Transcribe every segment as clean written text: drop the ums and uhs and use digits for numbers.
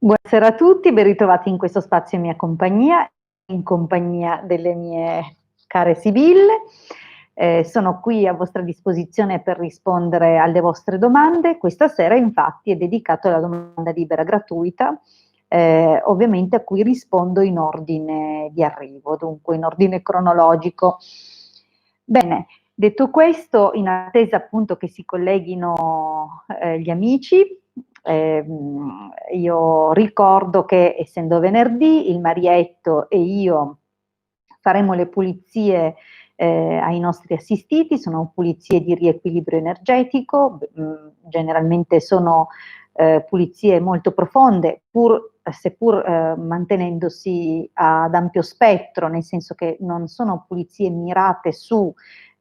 Buonasera a tutti, ben ritrovati in questo spazio in mia compagnia, in compagnia delle mie care sibille. Sono qui a vostra disposizione per rispondere alle vostre domande. Questa sera infatti è dedicato alla domanda libera gratuita, ovviamente a cui rispondo in ordine di arrivo, dunque in ordine cronologico. Bene, detto questo, in attesa appunto che si colleghino gli amici, io ricordo che essendo venerdì il Marietto e io faremo le pulizie ai nostri assistiti, sono pulizie di riequilibrio energetico, generalmente sono pulizie molto profonde, seppur mantenendosi ad ampio spettro, nel senso che non sono pulizie mirate su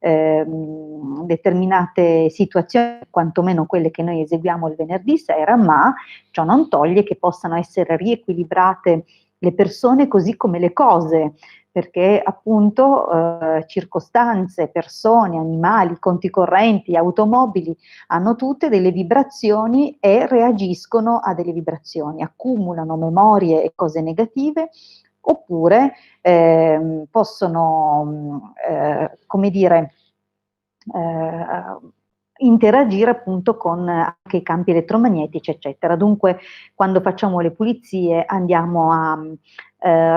determinate situazioni, quantomeno quelle che noi eseguiamo il venerdì sera, ma ciò non toglie che possano essere riequilibrate le persone così come le cose, perché appunto circostanze, persone, animali, conti correnti, automobili hanno tutte delle vibrazioni e reagiscono a delle vibrazioni, accumulano memorie e cose negative, oppure possono, come dire, interagire appunto con anche i campi elettromagnetici, eccetera. Dunque, quando facciamo le pulizie andiamo a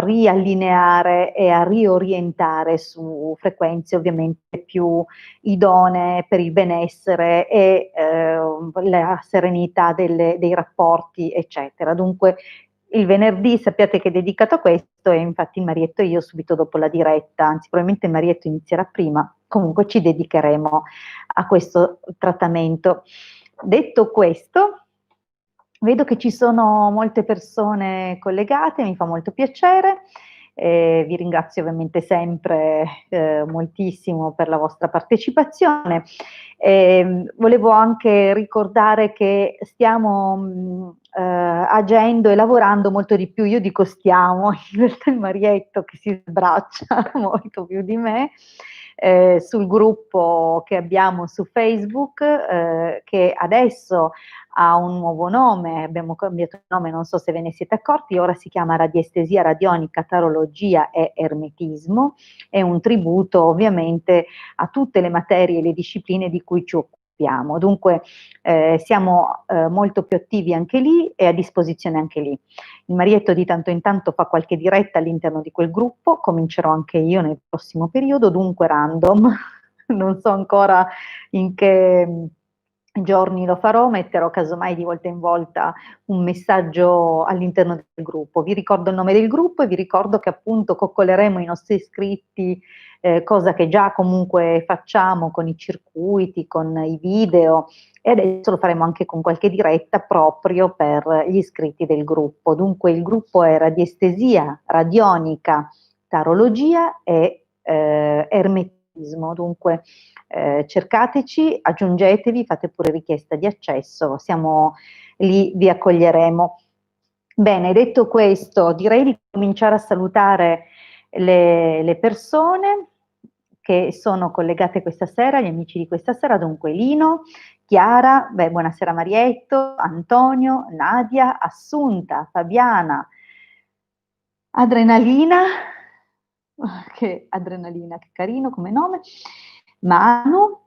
riallineare e a riorientare su frequenze ovviamente più idonee per il benessere e la serenità dei rapporti, eccetera. Dunque, il venerdì sappiate che è dedicato a questo e infatti Marietto e io subito dopo la diretta, anzi probabilmente Marietto inizierà prima, comunque ci dedicheremo a questo trattamento. Detto questo, vedo che ci sono molte persone collegate, mi fa molto piacere. Vi ringrazio ovviamente sempre moltissimo per la vostra partecipazione. Volevo anche ricordare che stiamo agendo e lavorando molto di più, io dico stiamo, in realtà il Marietto che si sbraccia molto più di me, sul gruppo che abbiamo su Facebook, che adesso ha un nuovo nome, abbiamo cambiato nome, non so se ve ne siete accorti, ora si chiama Radiestesia Radionica, Tarologia e Ermetismo, è un tributo ovviamente a tutte le materie e le discipline di cui ci occupiamo. Dunque siamo molto più attivi anche lì e a disposizione anche lì. Il Marietto di tanto in tanto fa qualche diretta all'interno di quel gruppo, comincerò anche io nel prossimo periodo, dunque random, non so ancora in che giorni lo farò, metterò casomai di volta in volta un messaggio all'interno del gruppo. Vi ricordo il nome del gruppo e vi ricordo che appunto coccoleremo i nostri iscritti, cosa che già comunque facciamo con i circuiti, con i video e adesso lo faremo anche con qualche diretta proprio per gli iscritti del gruppo. Dunque il gruppo è Radiestesia, Radionica, Tarologia e Ermetismo. Dunque cercateci, aggiungetevi, fate pure richiesta di accesso, siamo lì, vi accoglieremo. Bene, detto questo, direi di cominciare a salutare le persone che sono collegate questa sera, gli amici di questa sera, dunque Lino, Chiara, buonasera Marietto, Antonio, Nadia, Assunta, Fabiana, Adrenalina, che carino come nome, Manu,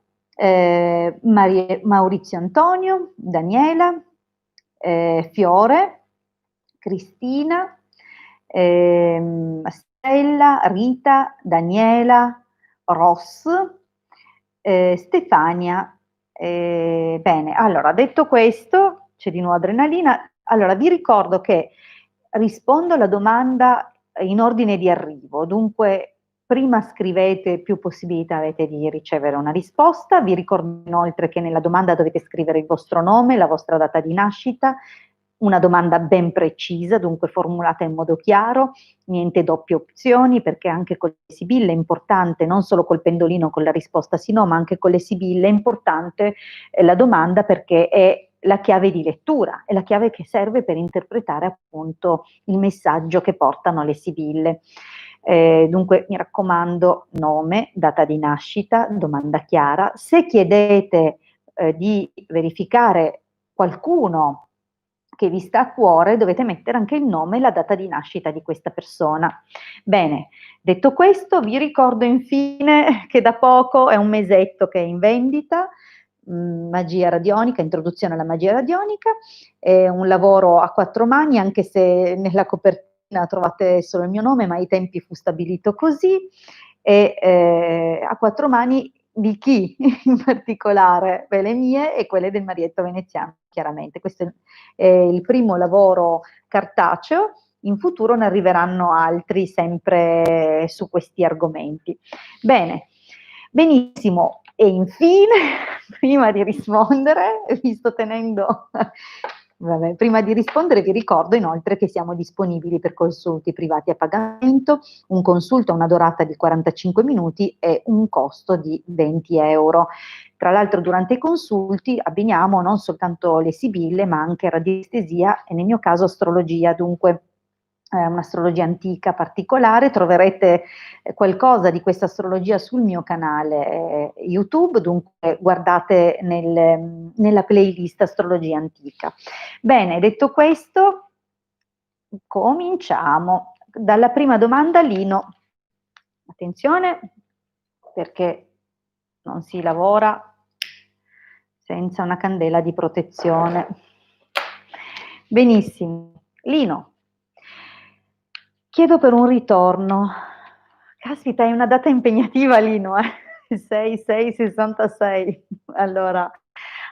Maurizio Antonio, Daniela, Fiore, Cristina, Stella, Rita, Daniela, Ross, Stefania. Bene, allora detto questo, c'è di nuovo Adrenalina. Allora vi ricordo che rispondo alla domanda in ordine di arrivo, dunque prima scrivete, più possibilità avete di ricevere una risposta. Vi ricordo inoltre che nella domanda dovete scrivere il vostro nome, la vostra data di nascita, una domanda ben precisa, dunque formulata in modo chiaro, niente doppie opzioni, perché anche con le sibille è importante, non solo col pendolino con la risposta sì no, ma anche con le sibille è importante la domanda perché è la chiave di lettura, è la chiave che serve per interpretare appunto il messaggio che portano le sibille. Dunque mi raccomando nome, data di nascita, domanda chiara. Se chiedete di verificare qualcuno che vi sta a cuore, dovete mettere anche il nome e la data di nascita di questa persona. Bene, detto questo, vi ricordo infine che da poco, è un mesetto che è in vendita, Magia radionica, introduzione alla magia radionica, è un lavoro a 4 mani, anche se nella copertina trovate solo il mio nome, ma ai tempi fu stabilito così, e a 4 mani di chi in particolare? Beh, le mie e quelle del Marietto Veneziano, chiaramente. Questo è il primo lavoro cartaceo, in futuro ne arriveranno altri sempre su questi argomenti. Bene, benissimo. E infine, prima di rispondere, vi sto tenendo, vabbè, prima di rispondere vi ricordo inoltre che siamo disponibili per consulti privati a pagamento, un consulto ha una durata di 45 minuti e un costo di 20 euro. Tra l'altro durante i consulti abbiniamo non soltanto le sibille ma anche radiestesia e nel mio caso astrologia, dunque un'astrologia antica particolare, troverete qualcosa di questa astrologia sul mio canale YouTube, dunque guardate nella playlist astrologia antica. Bene, detto questo, cominciamo. Dalla prima domanda, Lino, attenzione perché non si lavora senza una candela di protezione. Benissimo, Lino. Chiedo per un ritorno. Caspita, è una data impegnativa, Lino, 6-6-66. Allora,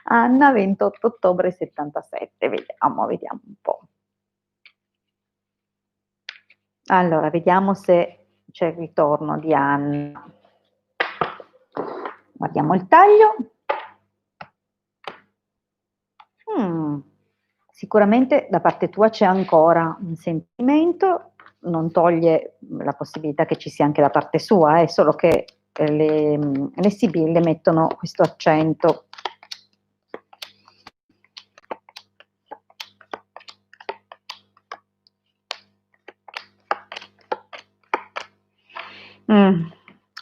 Anna, 28 ottobre 77. Vediamo un po'. Allora, vediamo se c'è il ritorno di Anna. Guardiamo il taglio. Sicuramente da parte tua c'è ancora un sentimento, non toglie la possibilità che ci sia anche da parte sua, è solo che le sibille mettono questo accento.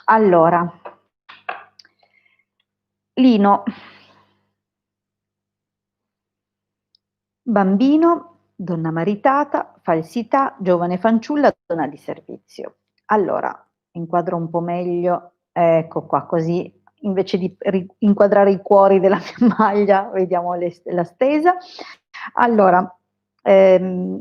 Allora, Lino, bambino, donna maritata, falsità, giovane fanciulla, donna di servizio. Allora, inquadro un po' meglio, ecco qua, così invece di inquadrare i cuori della mia maglia, vediamo la stesa. Allora, nella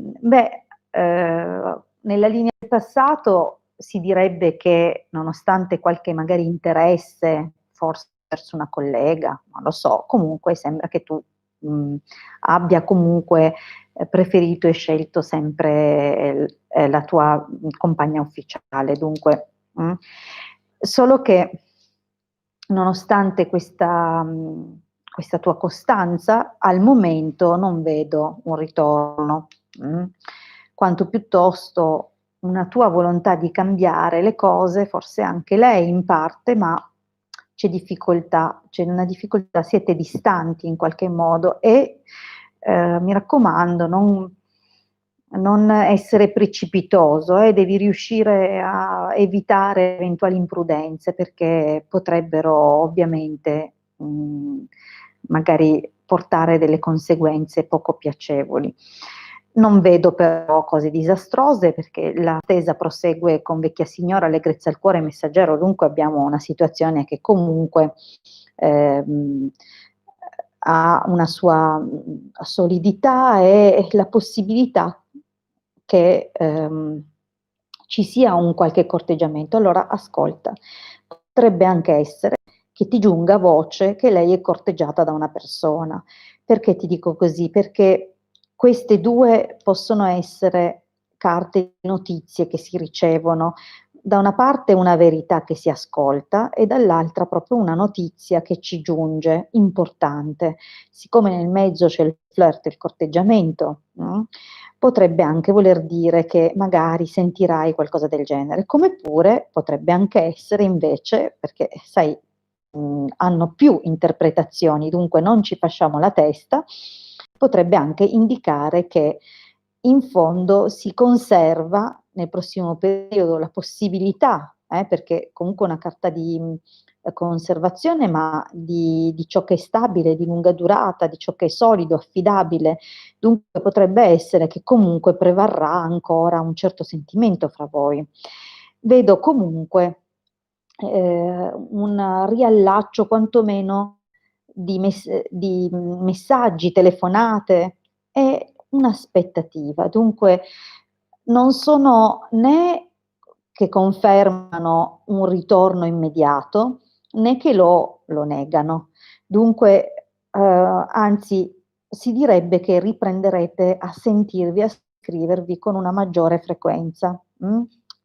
linea del passato si direbbe che nonostante qualche magari interesse, forse verso una collega, non lo so, comunque sembra che tu abbia comunque preferito e scelto sempre la tua compagna ufficiale. Dunque, solo che nonostante questa tua costanza, al momento non vedo un ritorno, quanto piuttosto una tua volontà di cambiare le cose, forse anche lei in parte, ma c'è difficoltà, c'è una difficoltà, siete distanti in qualche modo e mi raccomando, non essere precipitoso, devi riuscire a evitare eventuali imprudenze perché potrebbero ovviamente magari portare delle conseguenze poco piacevoli. Non vedo però cose disastrose perché la tesa prosegue con vecchia signora, allegrezza al cuore, messaggero, dunque abbiamo una situazione che comunque ha una sua solidità e la possibilità che ci sia un qualche corteggiamento. Allora, ascolta, potrebbe anche essere che ti giunga voce che lei è corteggiata da una persona. Perché ti dico così? Perché queste due possono essere carte di notizie che si ricevono, da una parte una verità che si ascolta e dall'altra proprio una notizia che ci giunge, importante. Siccome nel mezzo c'è il flirt, il corteggiamento, potrebbe anche voler dire che magari sentirai qualcosa del genere, come pure potrebbe anche essere invece, perché sai, hanno più interpretazioni, dunque non ci facciamo la testa, potrebbe anche indicare che in fondo si conserva nel prossimo periodo la possibilità, perché comunque una carta di conservazione, ma di ciò che è stabile, di lunga durata, di ciò che è solido, affidabile. Dunque potrebbe essere che comunque prevarrà ancora un certo sentimento fra voi. Vedo comunque un riallaccio quantomeno di messaggi, telefonate e un'aspettativa. Dunque non sono né che confermano un ritorno immediato, né che lo negano. Dunque, anzi, si direbbe che riprenderete a sentirvi, a scrivervi con una maggiore frequenza.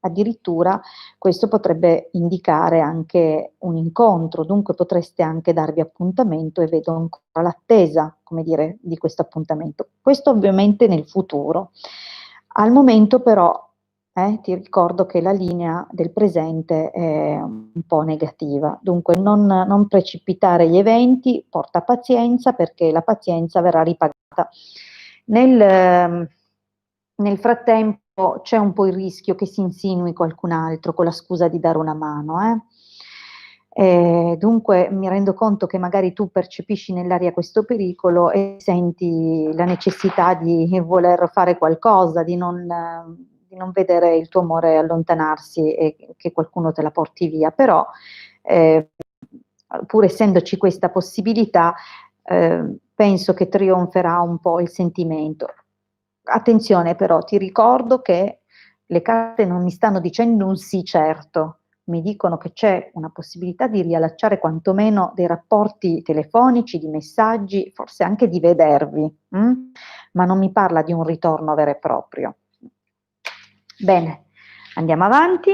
Addirittura questo potrebbe indicare anche un incontro, dunque potreste anche darvi appuntamento e vedo ancora l'attesa, come dire, di questo appuntamento. Questo ovviamente nel futuro. Al momento però ti ricordo che la linea del presente è un po' negativa, dunque non precipitare gli eventi, porta pazienza perché la pazienza verrà ripagata. Nel frattempo c'è un po' il rischio che si insinui qualcun altro con la scusa di dare una mano. Dunque mi rendo conto che magari tu percepisci nell'aria questo pericolo e senti la necessità di voler fare qualcosa, di non vedere il tuo amore allontanarsi e che qualcuno te la porti via, però pur essendoci questa possibilità, penso che trionferà un po' il sentimento. Attenzione però, ti ricordo che le carte non mi stanno dicendo un sì certo, mi dicono che c'è una possibilità di riallacciare quantomeno dei rapporti telefonici, di messaggi, forse anche di vedervi, ma non mi parla di un ritorno vero e proprio. Bene, andiamo avanti.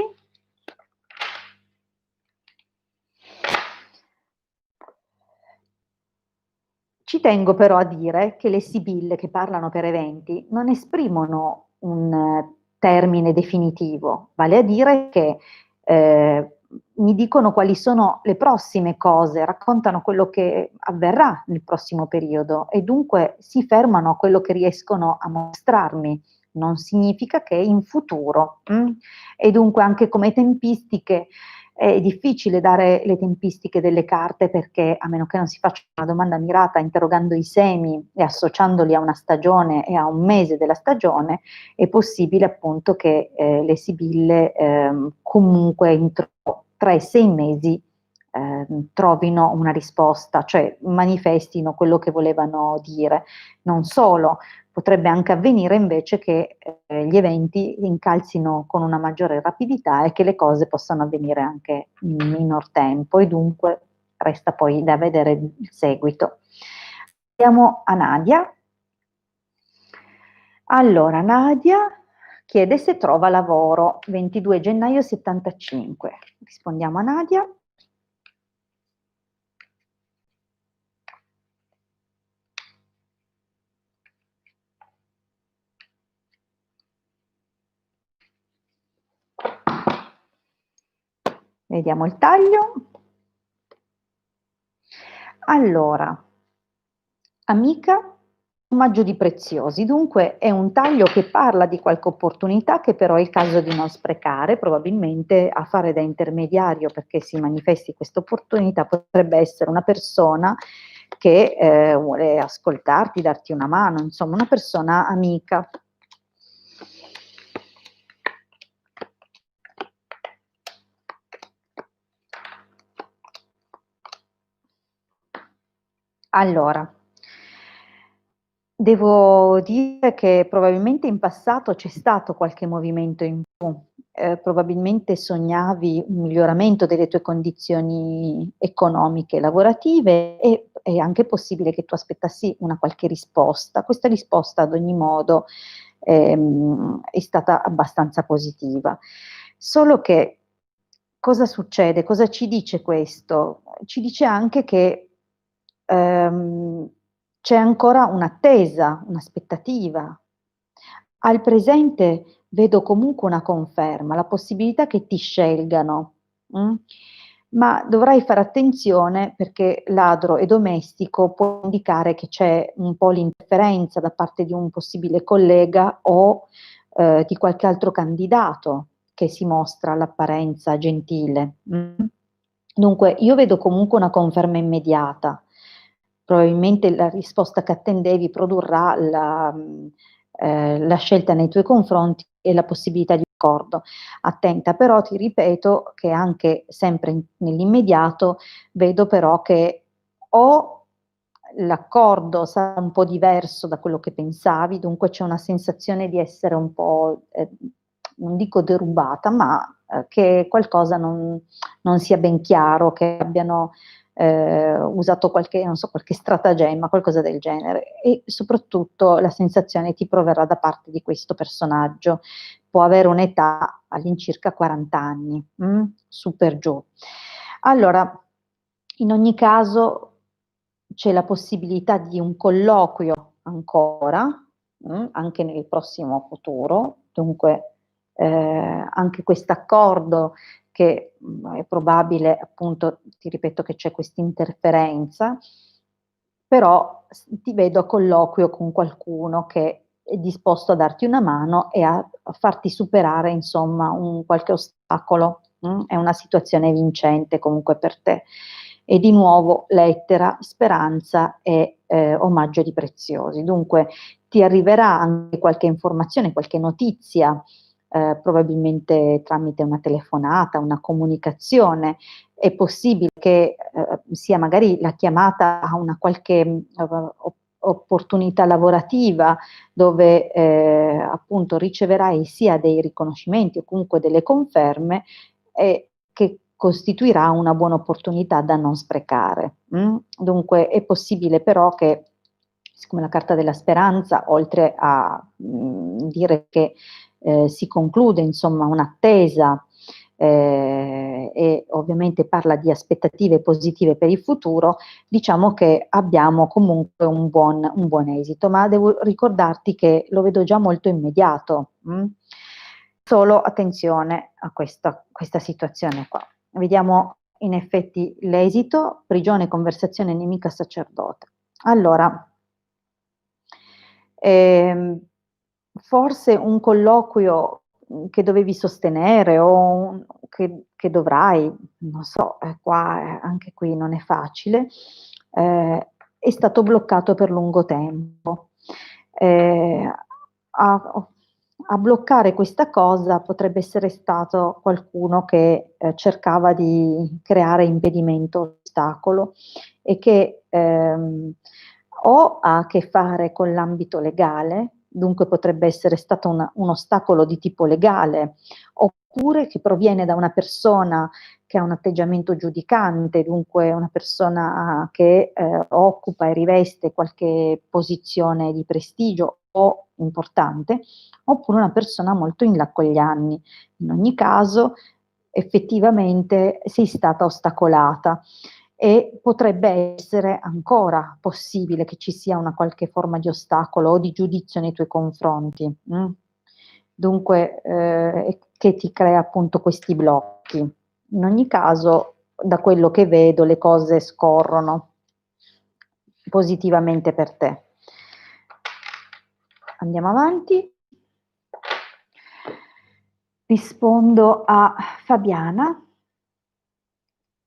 Ci tengo però a dire che le sibille che parlano per eventi non esprimono un termine definitivo, vale a dire che mi dicono quali sono le prossime cose, raccontano quello che avverrà nel prossimo periodo e dunque si fermano a quello che riescono a mostrarmi. Non significa che in futuro. E dunque anche come tempistiche è difficile dare le tempistiche delle carte perché, a meno che non si faccia una domanda mirata interrogando i semi e associandoli a una stagione e a un mese della stagione, è possibile appunto che le sibille comunque entro 3-6 mesi trovino una risposta, cioè manifestino quello che volevano dire. Non solo, potrebbe anche avvenire invece che gli eventi incalzino con una maggiore rapidità e che le cose possano avvenire anche in minor tempo e dunque resta poi da vedere il seguito. Andiamo a Nadia. Allora, Nadia chiede se trova lavoro, 22 gennaio 75. Rispondiamo a Nadia. Vediamo il taglio. Allora, amica, omaggio di preziosi, dunque è un taglio che parla di qualche opportunità che però è il caso di non sprecare, probabilmente a fare da intermediario perché si manifesti questa opportunità potrebbe essere una persona che vuole ascoltarti, darti una mano, insomma una persona amica. Allora, devo dire che probabilmente in passato c'è stato qualche movimento in più, probabilmente sognavi un miglioramento delle tue condizioni economiche e lavorative e è anche possibile che tu aspettassi una qualche risposta. Questa risposta ad ogni modo è stata abbastanza positiva. Solo che cosa succede? Cosa ci dice questo? Ci dice anche che ehm, c'è ancora un'attesa, un'aspettativa. Al presente vedo comunque una conferma, la possibilità che ti scelgano, ma dovrai fare attenzione perché ladro e domestico può indicare che c'è un po' l'interferenza da parte di un possibile collega o di qualche altro candidato che si mostra all'apparenza gentile. Dunque, io vedo comunque una conferma immediata. Probabilmente la risposta che attendevi produrrà la scelta nei tuoi confronti e la possibilità di un accordo. Attenta però, ti ripeto, che anche sempre nell'immediato vedo però che o l'accordo sarà un po' diverso da quello che pensavi, dunque c'è una sensazione di essere un po', non dico derubata, ma che qualcosa non sia ben chiaro, che abbiano usato qualche, non so, qualche stratagemma, qualcosa del genere. E soprattutto la sensazione ti proverrà da parte di questo personaggio. Può avere un'età all'incirca 40 anni, su per giù. Allora, in ogni caso c'è la possibilità di un colloquio ancora, anche nel prossimo futuro, dunque anche quest'accordo che è probabile, appunto, ti ripeto che c'è questa interferenza, però ti vedo a colloquio con qualcuno che è disposto a darti una mano e a farti superare, insomma, un qualche ostacolo. È una situazione vincente comunque per te. E di nuovo lettera, speranza e omaggio di preziosi. Dunque ti arriverà anche qualche informazione, qualche notizia, probabilmente tramite una telefonata, una comunicazione. È possibile che sia magari la chiamata a una qualche opportunità lavorativa dove appunto riceverai sia dei riconoscimenti o comunque delle conferme e che costituirà una buona opportunità da non sprecare. Dunque è possibile però che, siccome la carta della speranza, oltre a dire che si conclude insomma un'attesa e ovviamente parla di aspettative positive per il futuro, diciamo che abbiamo comunque un buon esito, ma devo ricordarti che lo vedo già molto immediato. Solo attenzione a questa situazione qua. Vediamo in effetti l'esito: prigione, conversazione, nemica, sacerdote. Allora, ehm, forse un colloquio che dovevi sostenere o che dovrai, non so, qua anche qui non è facile, è stato bloccato per lungo tempo. A a bloccare questa cosa potrebbe essere stato qualcuno che cercava di creare impedimento, ostacolo e che o ha a che fare con l'ambito legale, dunque potrebbe essere stato un ostacolo di tipo legale, oppure che proviene da una persona che ha un atteggiamento giudicante, dunque una persona che occupa e riveste qualche posizione di prestigio o importante, oppure una persona molto in là con gli anni. In ogni caso, effettivamente sei stata ostacolata e potrebbe essere ancora possibile che ci sia una qualche forma di ostacolo o di giudizio nei tuoi confronti. Dunque, che ti crea appunto questi blocchi. In ogni caso, da quello che vedo, le cose scorrono positivamente per te. Andiamo avanti. Rispondo a Fabiana,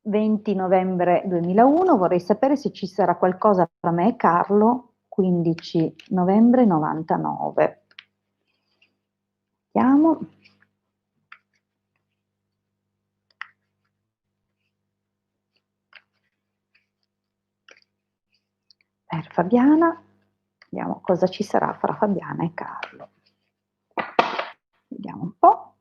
20 novembre 2001, vorrei sapere se ci sarà qualcosa tra me e Carlo, 15 novembre 99. Vediamo. Per Fabiana, vediamo cosa ci sarà fra Fabiana e Carlo. Vediamo un po'.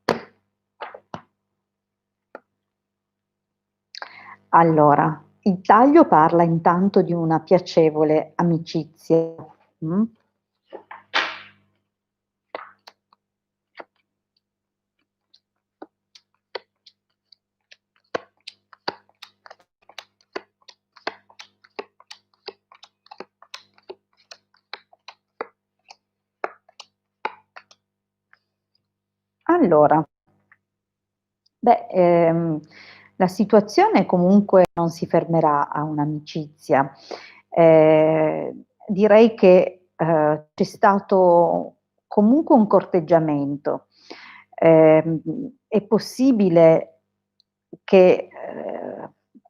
Allora, il taglio parla intanto di una piacevole amicizia. Allora, beh, la situazione comunque non si fermerà a un'amicizia. Direi che c'è stato comunque un corteggiamento. È possibile che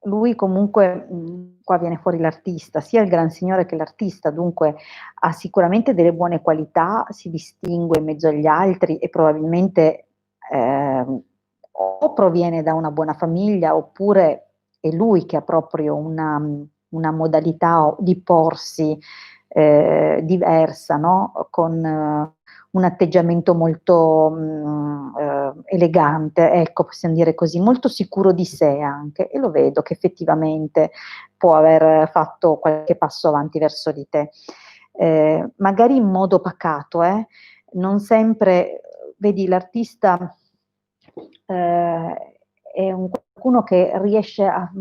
lui comunque, qua viene fuori l'artista, sia il gran signore che l'artista, dunque ha sicuramente delle buone qualità, si distingue in mezzo agli altri e probabilmente o proviene da una buona famiglia oppure è lui che ha proprio una modalità di porsi diversa, no? Con un atteggiamento molto elegante, ecco, possiamo dire così, molto sicuro di sé anche, e lo vedo che effettivamente può aver fatto qualche passo avanti verso di te. Magari in modo pacato, non sempre, vedi, l'artista è qualcuno che riesce a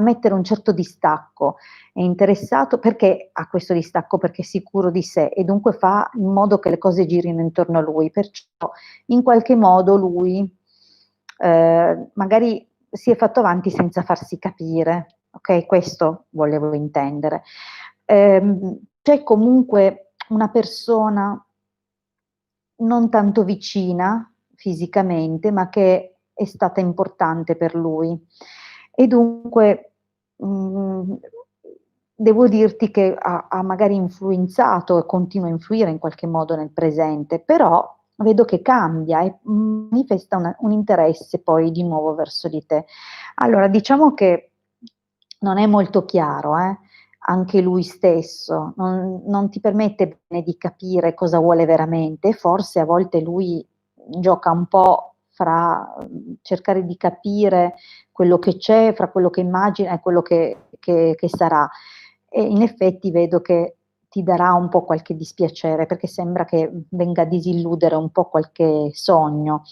mettere un certo distacco, è interessato perché ha questo distacco, perché è sicuro di sé e dunque fa in modo che le cose girino intorno a lui, perciò in qualche modo lui magari si è fatto avanti senza farsi capire, ok? Questo volevo intendere. C'è comunque una persona non tanto vicina fisicamente, ma che è stata importante per lui. E dunque devo dirti che ha magari influenzato e continua a influire in qualche modo nel presente, però vedo che cambia e manifesta un interesse poi di nuovo verso di te. Allora, diciamo che non è molto chiaro, anche lui stesso, non ti permette bene di capire cosa vuole veramente, forse a volte lui gioca un po' fra cercare di capire quello che c'è, fra quello che immagina e quello che sarà. E in effetti vedo che ti darà un po' qualche dispiacere, perché sembra che venga a disilludere un po' qualche sogno.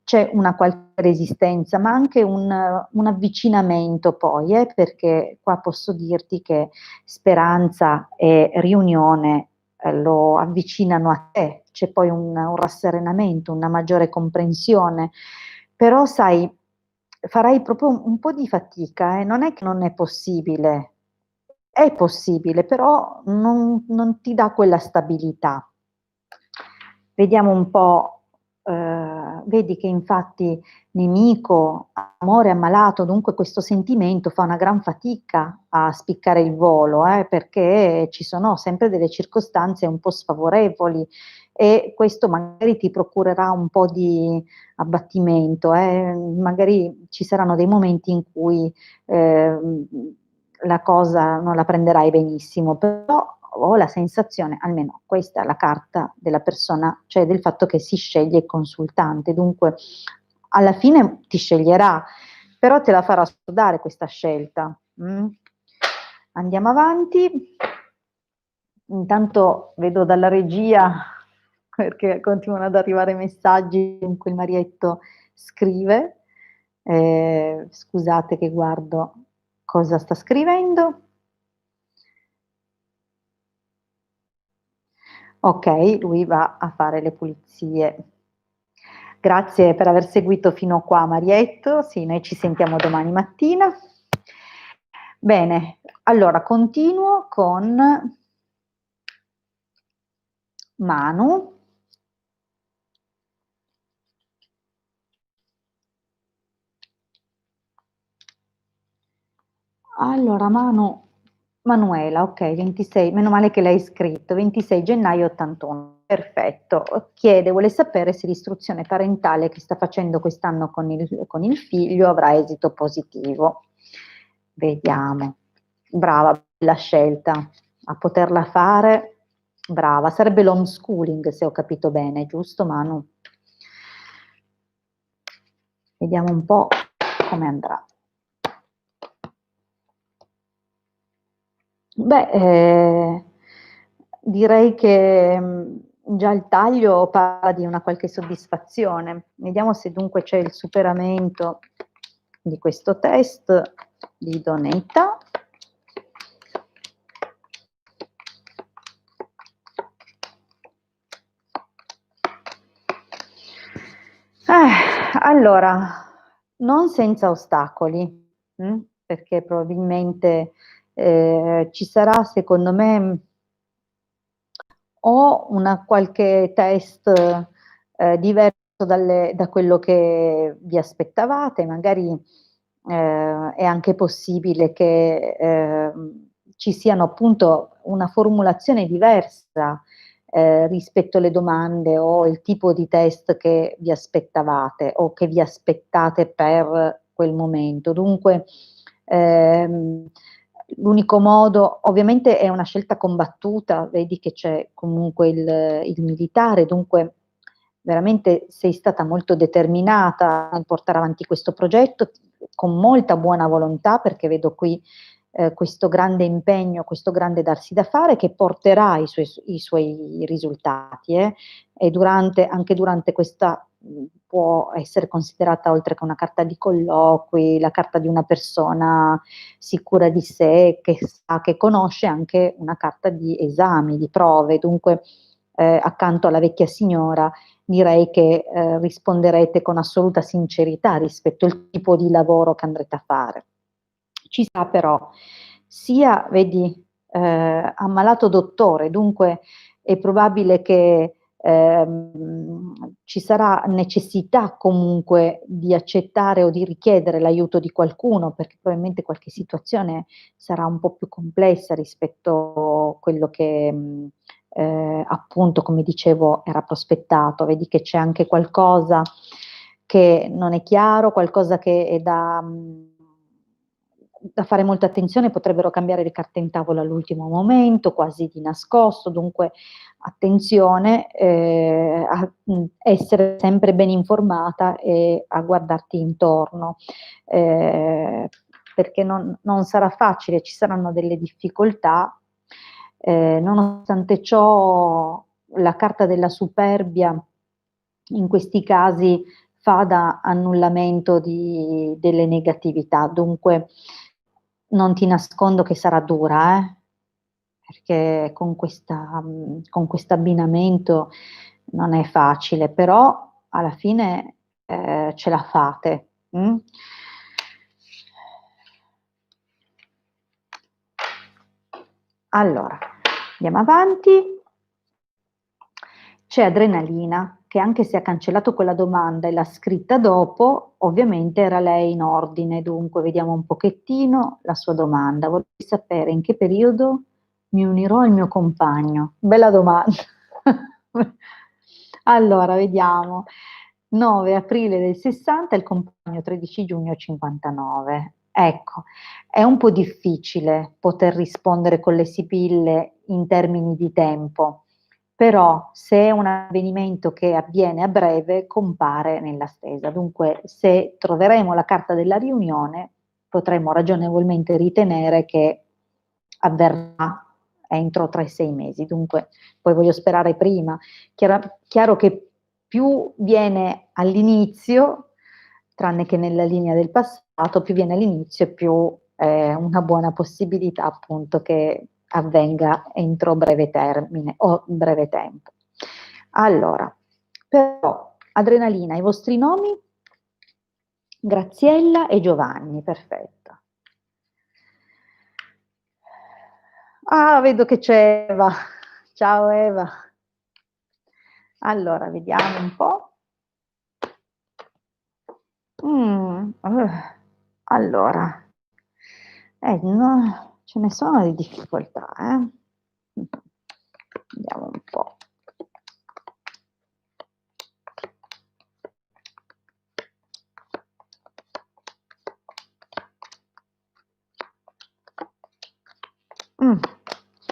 C'è una qualche resistenza, ma anche un avvicinamento poi, perché qua posso dirti che speranza e riunione lo avvicinano a te, c'è poi un rasserenamento, una maggiore comprensione, però sai, farai proprio un po' di fatica, non è che non è possibile, però non ti dà quella stabilità. Vediamo un po', vedi che infatti nemico, amore ammalato, dunque questo sentimento fa una gran fatica a spiccare il volo, perché ci sono sempre delle circostanze un po' sfavorevoli e questo magari ti procurerà un po' di abbattimento, magari ci saranno dei momenti in cui eh, la cosa non la prenderai benissimo, però ho la sensazione, almeno questa è la carta della persona, cioè del fatto che si sceglie il consultante, dunque alla fine ti sceglierà, però te la farà sudare questa scelta. Andiamo avanti. Intanto vedo dalla regia, perché continuano ad arrivare messaggi in cui il Marietto scrive. Scusate che guardo cosa sta scrivendo. Ok, lui va a fare le pulizie. Grazie per aver seguito fino qua, Marietto. Sì, noi ci sentiamo domani mattina. Bene, allora continuo con Manu. Allora, Manuela, ok, 26, meno male che l'hai scritto, 26 gennaio 81, perfetto. Chiede, vuole sapere se l'istruzione parentale che sta facendo quest'anno con il figlio avrà esito positivo. Vediamo. Brava, bella scelta, a poterla fare, brava. Sarebbe l'homeschooling, se ho capito bene, giusto Manu? Vediamo un po' come andrà. Beh, direi che già il taglio parla di una qualche soddisfazione. Vediamo se dunque c'è il superamento di questo test di idoneità. Allora, non senza ostacoli, perché probabilmente ci sarà, secondo me, o una qualche test diverso da quello che vi aspettavate, magari è anche possibile che ci siano appunto una formulazione diversa rispetto alle domande o il tipo di test che vi aspettavate o che vi aspettate per quel momento. Dunque, ehm, l'unico modo, ovviamente è una scelta combattuta, vedi che c'è comunque il militare, dunque veramente sei stata molto determinata nel portare avanti questo progetto con molta buona volontà, perché vedo qui questo grande impegno, questo grande darsi da fare che porterà i suoi risultati, e anche durante questa può essere considerata, oltre che una carta di colloqui, la carta di una persona sicura di sé, che sa, che conosce, anche una carta di esami, di prove. Dunque, accanto alla vecchia signora, direi che risponderete con assoluta sincerità rispetto al tipo di lavoro che andrete a fare. Ci sarà però sia, vedi, ammalato dottore, dunque è probabile che ci sarà necessità comunque di accettare o di richiedere l'aiuto di qualcuno, perché probabilmente qualche situazione sarà un po' più complessa rispetto a quello che appunto, come dicevo, era prospettato. Vedi che c'è anche qualcosa che non è chiaro, qualcosa che è da fare molta attenzione, potrebbero cambiare le carte in tavola all'ultimo momento, quasi di nascosto, dunque attenzione a essere sempre ben informata e a guardarti intorno, eh, perché non sarà facile, ci saranno delle difficoltà, nonostante ciò la carta della superbia in questi casi fa da annullamento delle negatività, dunque non ti nascondo che sarà dura, perché con questo abbinamento non è facile, però alla fine ce la fate. Mm? Allora, andiamo avanti. C'è Adrenalina, che anche se ha cancellato quella domanda e l'ha scritta dopo, ovviamente era lei in ordine, dunque vediamo un pochettino la sua domanda. Vorrei sapere in che periodo mi unirò al mio compagno. Bella domanda. Allora, vediamo. 9 aprile del 60, il compagno 13 giugno 59. Ecco, è un po' difficile poter rispondere con le sibille in termini di tempo, però se è un avvenimento che avviene a breve, compare nella stesa. Dunque, se troveremo la carta della riunione, potremmo ragionevolmente ritenere che avverrà entro 3-6 mesi. Dunque, poi voglio sperare prima. Chiaro che più viene all'inizio, tranne che nella linea del passato, più viene all'inizio e più è una buona possibilità appunto che avvenga entro breve termine o breve tempo. Allora, però, Adrenalina, i vostri nomi? Graziella e Giovanni, perfetto. Ah, vedo che c'è Eva. Ciao Eva. Allora, vediamo un po'. Allora, no, ce ne sono di difficoltà, eh. Vediamo un po'.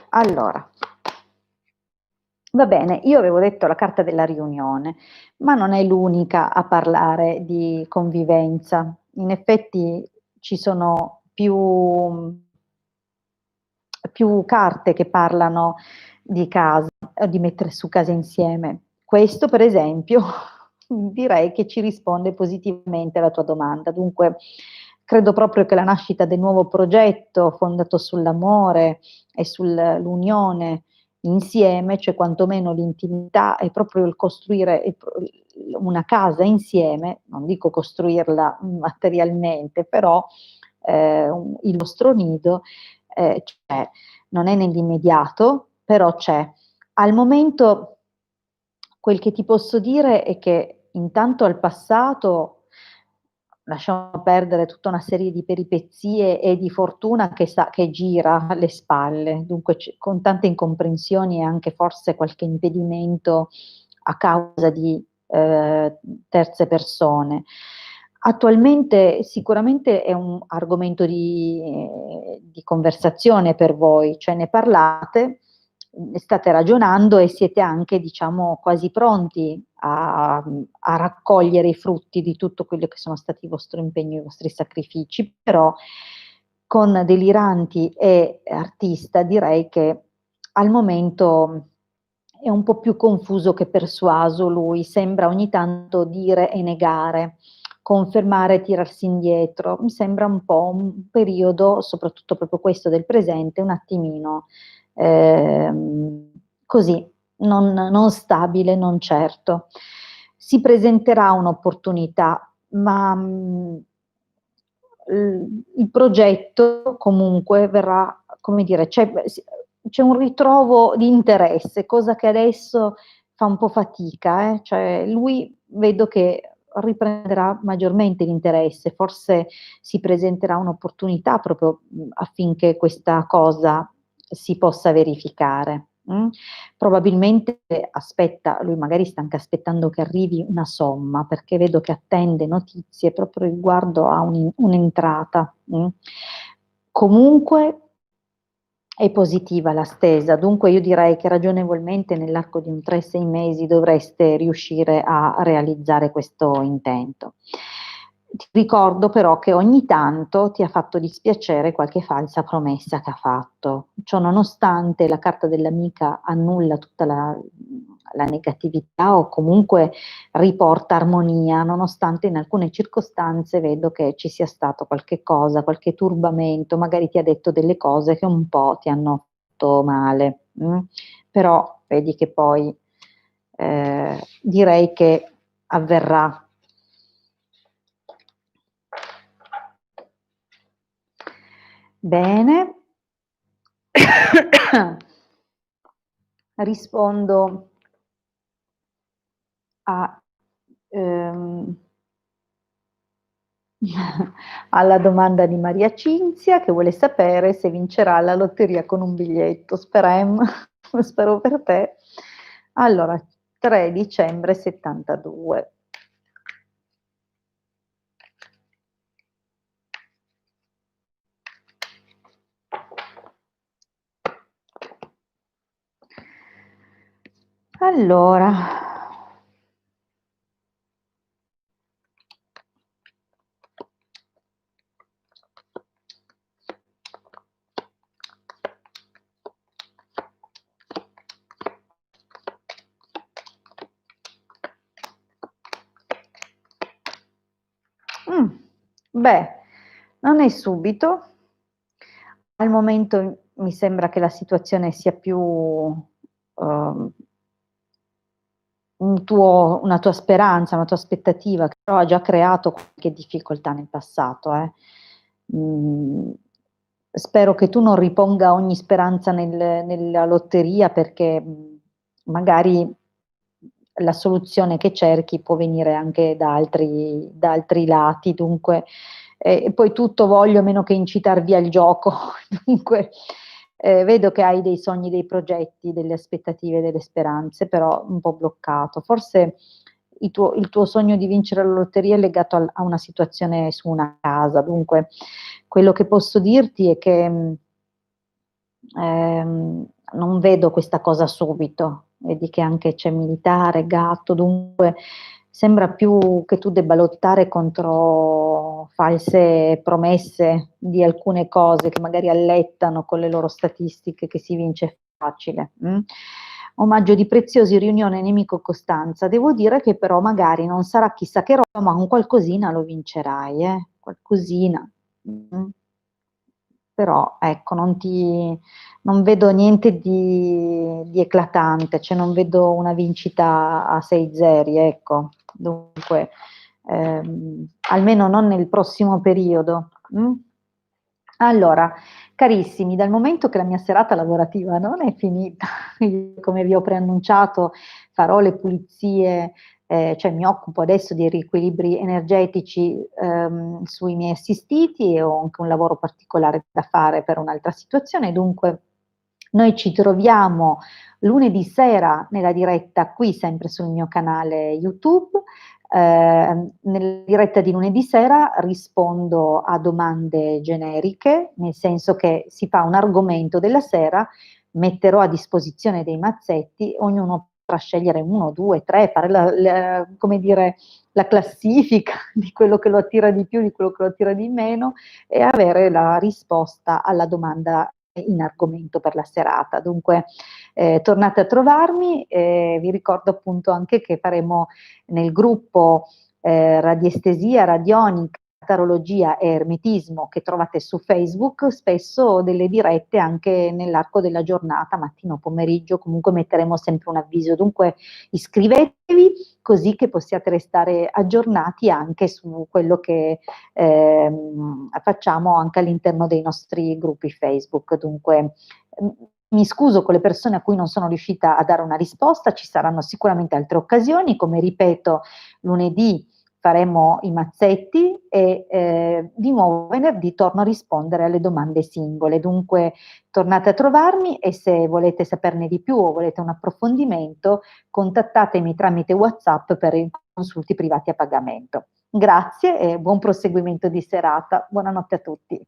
Allora, va bene, io avevo detto la carta della riunione, ma non è l'unica a parlare di convivenza. In effetti ci sono più carte che parlano di casa, di mettere su casa insieme. Questo, per esempio, direi che ci risponde positivamente alla tua domanda. Dunque, credo proprio che la nascita del nuovo progetto fondato sull'amore e sull'unione insieme, cioè quantomeno l'intimità e proprio il costruire una casa insieme, non dico costruirla materialmente, però il vostro nido c'è, non è nell'immediato, però c'è. Al momento quel che ti posso dire è che intanto al passato lasciamo perdere tutta una serie di peripezie e di fortuna che gira alle spalle, dunque con tante incomprensioni e anche forse qualche impedimento a causa di terze persone. Attualmente sicuramente è un argomento di conversazione per voi, cioè ne parlate, state ragionando e siete anche, diciamo, quasi pronti a raccogliere i frutti di tutto quello che sono stati i vostri impegni, i vostri sacrifici, però con Deliranti e Artista direi che al momento è un po' più confuso che persuaso lui, sembra ogni tanto dire e negare, confermare e tirarsi indietro. Mi sembra un po' un periodo, soprattutto proprio questo del presente, un attimino così, non stabile, non certo. Si presenterà un'opportunità, ma il progetto comunque verrà, come dire, c'è un ritrovo di interesse, cosa che adesso fa un po' fatica, cioè lui vedo che riprenderà maggiormente l'interesse, forse si presenterà un'opportunità proprio affinché questa cosa si possa verificare. Probabilmente aspetta, lui magari sta anche aspettando che arrivi una somma, perché vedo che attende notizie proprio riguardo a un'entrata. Comunque è positiva la stesa, dunque io direi che ragionevolmente nell'arco di un 3-6 mesi dovreste riuscire a realizzare questo intento. Ti ricordo però che ogni tanto ti ha fatto dispiacere qualche falsa promessa che ha fatto. Ciò nonostante la carta dell'amica annulla tutta la negatività o comunque riporta armonia, nonostante in alcune circostanze vedo che ci sia stato qualche cosa, qualche turbamento, magari ti ha detto delle cose che un po' ti hanno fatto male. Però vedi che poi direi che avverrà. Bene, rispondo a, ehm, alla domanda di Maria Cinzia che vuole sapere se vincerà la lotteria con un biglietto. Spero per te. Allora, 3 dicembre 72. Allora, beh, non è subito. Al momento mi sembra che la situazione sia più una tua speranza, una tua aspettativa, che però ha già creato qualche difficoltà nel passato. Spero che tu non riponga ogni speranza nella lotteria perché magari la soluzione che cerchi può venire anche da altri lati, dunque, e poi tutto voglio meno che incitarvi al gioco, dunque vedo che hai dei sogni, dei progetti, delle aspettative, delle speranze, però un po' bloccato. Forse il tuo sogno di vincere la lotteria è legato a una situazione su una casa, dunque quello che posso dirti è che non vedo questa cosa subito, vedi che anche c'è militare, gatto, dunque sembra più che tu debba lottare contro false promesse di alcune cose che magari allettano con le loro statistiche che si vince facile. Omaggio di Preziosi, riunione nemico Costanza. Devo dire che però magari non sarà chissà che roba, ma un qualcosina lo vincerai, qualcosina. Mm. Però ecco, non vedo niente di eclatante, cioè non vedo una vincita a 6 zeri, ecco. Dunque, almeno non nel prossimo periodo. Allora, carissimi, dal momento che la mia serata lavorativa non è finita, come vi ho preannunciato, farò le pulizie cioè mi occupo adesso di riequilibri energetici sui miei assistiti, e ho anche un lavoro particolare da fare per un'altra situazione, dunque noi ci troviamo lunedì sera nella diretta qui sempre sul mio canale YouTube. Nella diretta di lunedì sera rispondo a domande generiche, nel senso che si fa un argomento della sera, metterò a disposizione dei mazzetti, ognuno potrà scegliere uno, due, tre, fare come dire, la classifica di quello che lo attira di più, di quello che lo attira di meno, e avere la risposta alla domanda in argomento per la serata. Dunque tornate a trovarmi, vi ricordo appunto anche che faremo nel gruppo radiestesia, radionica, tarologia e ermetismo, che trovate su Facebook, spesso delle dirette anche nell'arco della giornata, mattino, pomeriggio, comunque metteremo sempre un avviso. Dunque iscrivetevi così che possiate restare aggiornati anche su quello che facciamo anche all'interno dei nostri gruppi Facebook. Dunque mi scuso con le persone a cui non sono riuscita a dare una risposta, ci saranno sicuramente altre occasioni, come ripeto, lunedì faremo i mazzetti e di nuovo venerdì torno a rispondere alle domande singole. Dunque tornate a trovarmi, e se volete saperne di più o volete un approfondimento, contattatemi tramite WhatsApp per i consulti privati a pagamento. Grazie e buon proseguimento di serata. Buonanotte a tutti.